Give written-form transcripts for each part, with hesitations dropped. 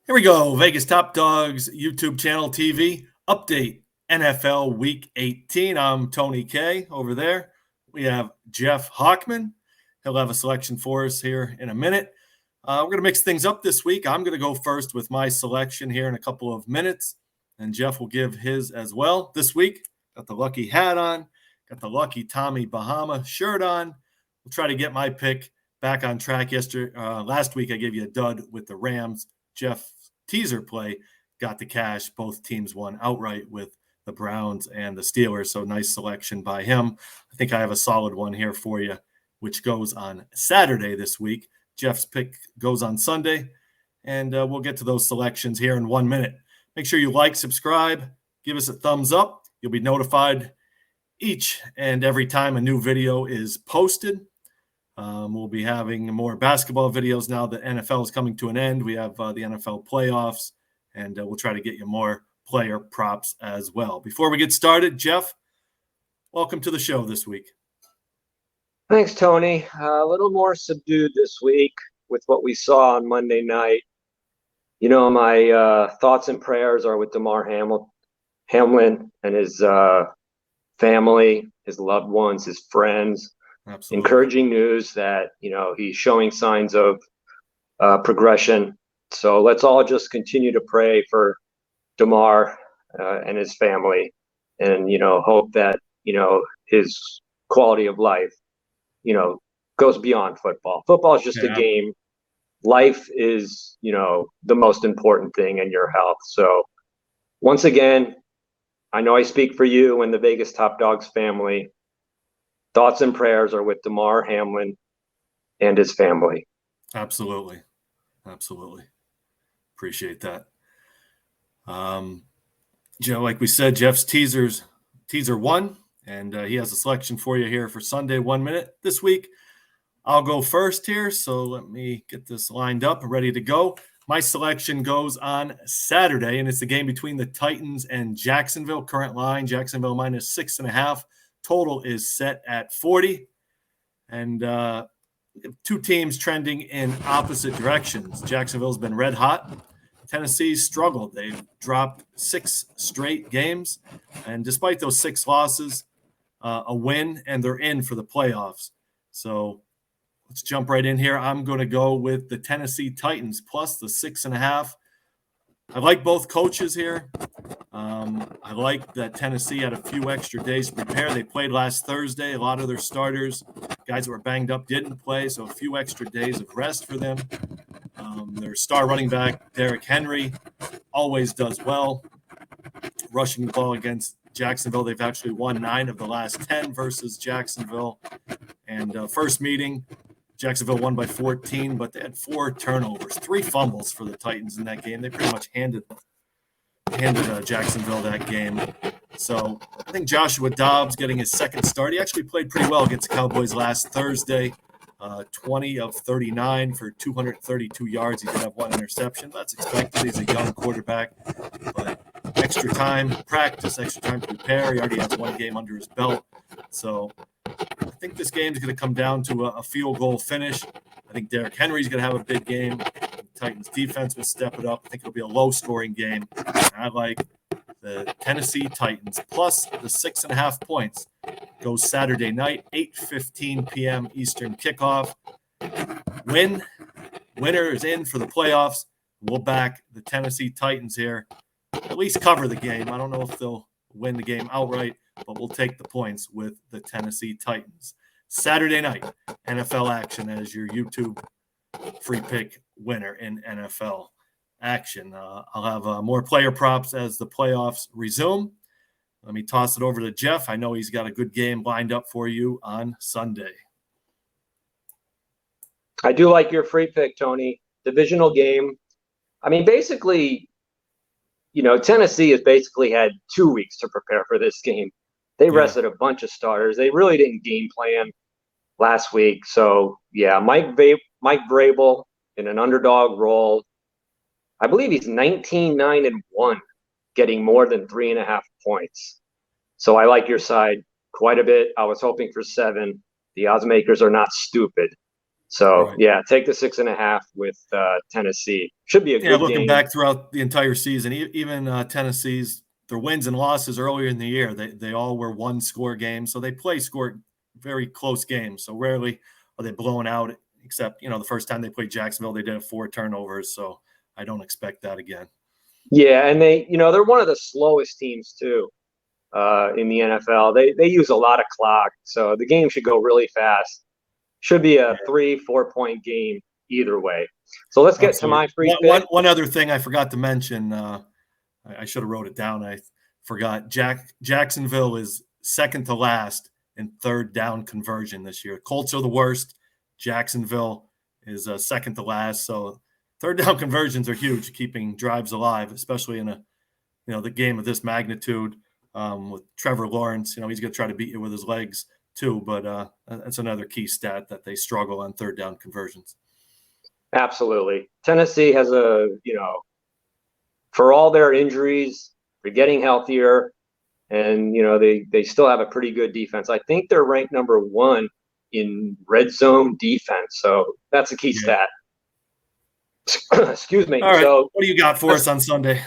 Here we go. Vegas Top Dogs YouTube channel TV update NFL Week 18. I'm Tony K. Over there, we have Jeff Hochman. He'll have a selection for us here in a minute. We're going to mix things up this week. I'm going to go first with my selection here in a couple of minutes, and Jeff will give his as well. This week, got the lucky hat on, got the lucky Tommy Bahama shirt on. We'll try to get my pick back on track. Last week, I gave you a dud with the Rams. Jeff teaser play got the cash. Both teams won outright with the Browns and the Steelers. So nice selection by him. I think I have a solid one here for you, which goes on Saturday this week. Jeff's pick goes on Sunday, and we'll get to those selections here in 1 minute. Make sure you like, subscribe, give us a thumbs up. You'll be notified each and every time a new video is posted. We'll be having more basketball videos now that NFL is coming to an end. We have the NFL playoffs, and we'll try to get you more player props as well. Before we get started, Jeff, welcome to the show this week. Thanks, Tony. A little more subdued this week with what we saw on Monday night. You know, my thoughts and prayers are with Damar Hamlin and his family, his loved ones, his friends. Absolutely. Encouraging news that, he's showing signs of progression. So let's all just continue to pray for Damar and his family and, hope that, his quality of life, goes beyond football. Football is just a game. Life is, the most important thing in your health. So once again, I know I speak for you and the Vegas Top Dogs family. Thoughts and prayers are with Damar Hamlin and his family. Absolutely. Appreciate that. Joe, like we said, Jeff's teaser one, and he has a selection for you here for Sunday 1 minute. This week, I'll go first here, so let me get this lined up and ready to go. My selection goes on Saturday, and it's the game between the Titans and Jacksonville. Current line, Jacksonville minus 6.5. Total is set at 40, and two teams trending in opposite directions. Jacksonville's been red hot. Tennessee's struggled. They've dropped 6 straight games, and despite those 6 losses, a win, and they're in for the playoffs. So let's jump right in here. I'm going to go with the Tennessee Titans plus the 6.5. I like both coaches here. I like that Tennessee had a few extra days to prepare. They played last Thursday. A lot of their starters, guys that were banged up, didn't play, so a few extra days of rest for them. Their star running back, Derrick Henry, always does well rushing the ball against Jacksonville. They've actually won 9 of the last 10 versus Jacksonville. And first meeting, Jacksonville won by 14, but they had 4 turnovers, 3 fumbles for the Titans in that game. They pretty much handed Jacksonville that game. So I think Joshua Dobbs getting his second start. He actually played pretty well against the Cowboys last Thursday. 20 of 39 for 232 yards. He did have 1 interception. That's expected. He's a young quarterback. But extra time practice, extra time to prepare. He already has 1 game under his belt. So I think this game is going to come down to a field goal finish. I think Derrick Henry's going to have a big game. The Titans defense will step it up. I think it'll be a low-scoring game. And I like the Tennessee Titans plus the 6.5 points. Goes Saturday night, 8:15 p.m. Eastern kickoff. Winner is in for the playoffs. We'll back the Tennessee Titans here. At least cover the game. I don't know if they'll win the game outright, but we'll take the points with the Tennessee Titans. Saturday night, NFL action as your YouTube free pick winner in NFL action. I'll have more player props as the playoffs resume. Let me toss it over to Jeff. I know he's got a good game lined up for you on Sunday. I do like your free pick, Tony. Divisional game. I mean, basically, Tennessee has basically had 2 weeks to prepare for this game. They rested a bunch of starters. They really didn't game plan last week. So, yeah, Mike Vrabel in an underdog role. I believe he's 19-9-1, getting more than 3.5 points. So I like your side quite a bit. I was hoping for 7. The odds makers are not stupid. So Right. yeah, take the 6.5 with Tennessee. Should be a Yeah, good looking game. back throughout the entire season, even Tennessee's their wins and losses earlier in the year, they all were one score games. So they scored very close games. So rarely are they blown out, except the first time they played Jacksonville, they did have 4 turnovers. So I don't expect that again. Yeah, and they're one of the slowest teams too in the NFL. They use a lot of clock, so the game should go really fast. Should be a 3-4 point game either way. So let's get to Absolutely. my free pick. One other thing I forgot to mention. I should have wrote it down. I forgot. Jacksonville is second to last in third down conversion this year. Colts are the worst. Jacksonville is second to last. So third down conversions are huge, keeping drives alive, especially in the game of this magnitude with Trevor Lawrence. He's going to try to beat you with his legs too, but that's another key stat that they struggle on third down conversions. Absolutely. Tennessee has for all their injuries, they're getting healthier, and they still have a pretty good defense. I think they're ranked number 1 in red zone defense, so that's a key stat. Excuse me. All right. So what do you got for us on Sunday?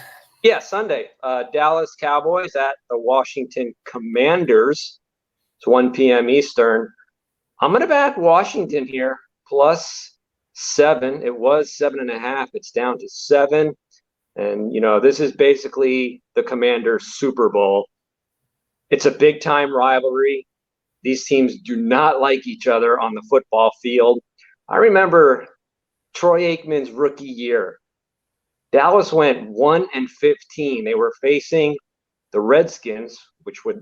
Yeah, Sunday. Dallas Cowboys at the Washington Commanders. It's 1 p.m. Eastern. I'm going to back Washington here, +7. It was 7.5. It's down to 7. And, this is basically the Commanders' Super Bowl. It's a big-time rivalry. These teams do not like each other on the football field. I remember Troy Aikman's rookie year. Dallas went 1-15. They were facing the Redskins,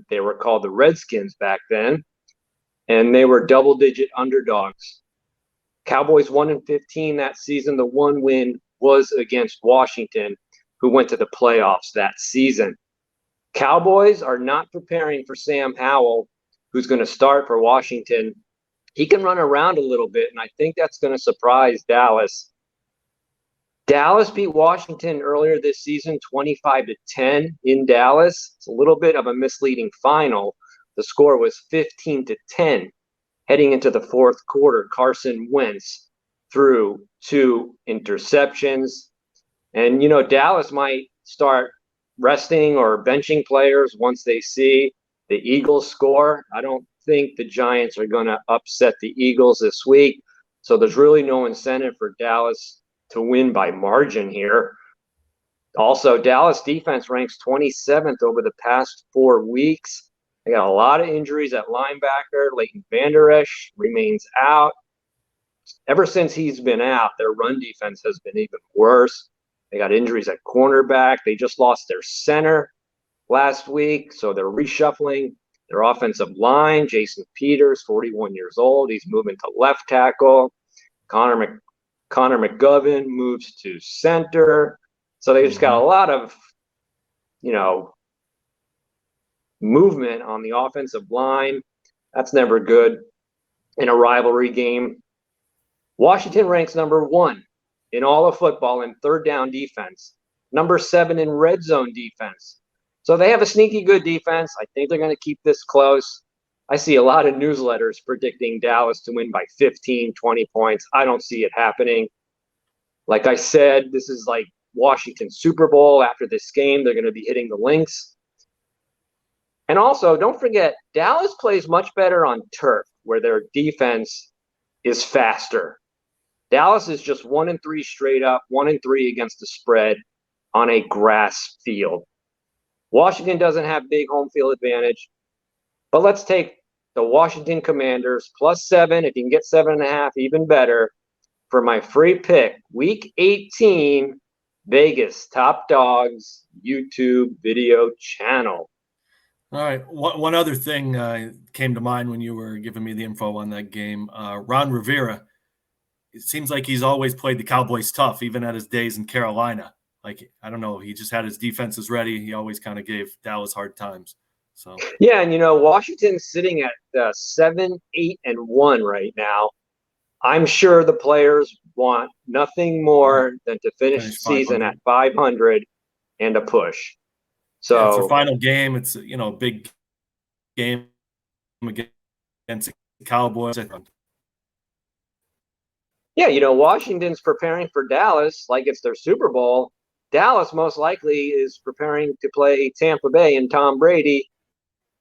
they were called the Redskins back then, and they were double-digit underdogs. Cowboys 1-15 that season. The one win was against Washington, who went to the playoffs that season. Cowboys are not preparing for Sam Howell, who's going to start for Washington. He can run around a little bit, and I think that's going to surprise Dallas. Dallas beat Washington earlier this season, 25-10 in Dallas. It's a little bit of a misleading final. The score was 15-10 heading into the fourth quarter. Carson Wentz threw 2 interceptions. And, Dallas might start resting or benching players once they see the Eagles score. I don't think the Giants are going to upset the Eagles this week. So there's really no incentive for Dallas to win by margin here. Also, Dallas defense ranks 27th over the past 4 weeks. They got a lot of injuries at linebacker. Leighton Vander Esch remains out. Ever since he's been out, their run defense has been even worse. They got injuries at cornerback. They just lost their center last week, so they're reshuffling their offensive line. Jason Peters, 41 years old. He's moving to left tackle. Connor McGovern moves to center. So they just got a lot of, movement on the offensive line. That's never good in a rivalry game. Washington ranks number 1 in all of football in third down defense, number 7 in red zone defense. So they have a sneaky good defense. I think they're going to keep this close. I see a lot of newsletters predicting Dallas to win by 15, 20 points. I don't see it happening. Like I said, this is like Washington's Super Bowl. After this game, they're going to be hitting the links. And also, don't forget, Dallas plays much better on turf, where their defense is faster. Dallas is just 1-3 straight up, 1-3 against the spread on a grass field. Washington doesn't have big home field advantage, but let's take the Washington Commanders +7. If you can get 7.5, even better. For my free pick, Week 18, Vegas Top Dogs YouTube video channel. All right. One other thing came to mind when you were giving me the info on that game. Ron Rivera, it seems like he's always played the Cowboys tough, even at his days in Carolina. Like, I don't know, he just had his defenses ready. He always kind of gave Dallas hard times. So yeah, and Washington's sitting at 7-8-1 right now. I'm sure the players want nothing more than to finish the season at 500 and a push. So yeah, it's their final game. It's a big game against the Cowboys. Yeah, Washington's preparing for Dallas like it's their Super Bowl. Dallas most likely is preparing to play Tampa Bay and Tom Brady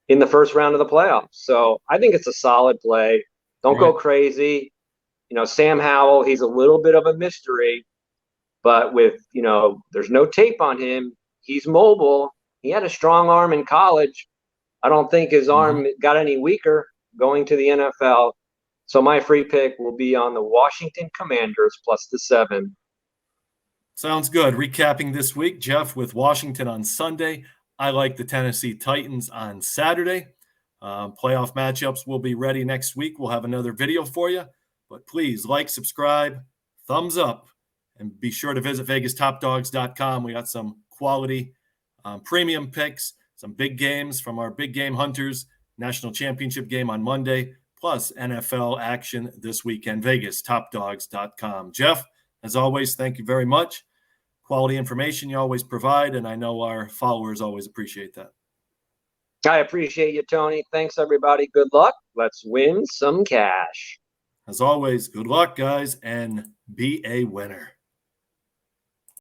in the first round of the playoffs. So I think it's a solid play. Don't go crazy. Sam Howell, he's a little bit of a mystery, but there's no tape on him. He's mobile. He had a strong arm in college. I don't think his arm got any weaker going to the NFL. So my free pick will be on the Washington Commanders plus the 7. Sounds good. Recapping this week, Jeff, with Washington on Sunday. I like the Tennessee Titans on Saturday. Playoff matchups will be ready next week. We'll have another video for you. But please like, subscribe, thumbs up, and be sure to visit VegasTopDogs.com. We got some quality premium picks, some big games from our big game hunters, national championship game on Monday, plus NFL action this weekend. VegasTopDogs.com. Jeff, as always, thank you very much. Quality information you always provide, and I know our followers always appreciate that. I appreciate you, Tony. Thanks, everybody. Good luck. Let's win some cash. As always, good luck, guys, and be a winner.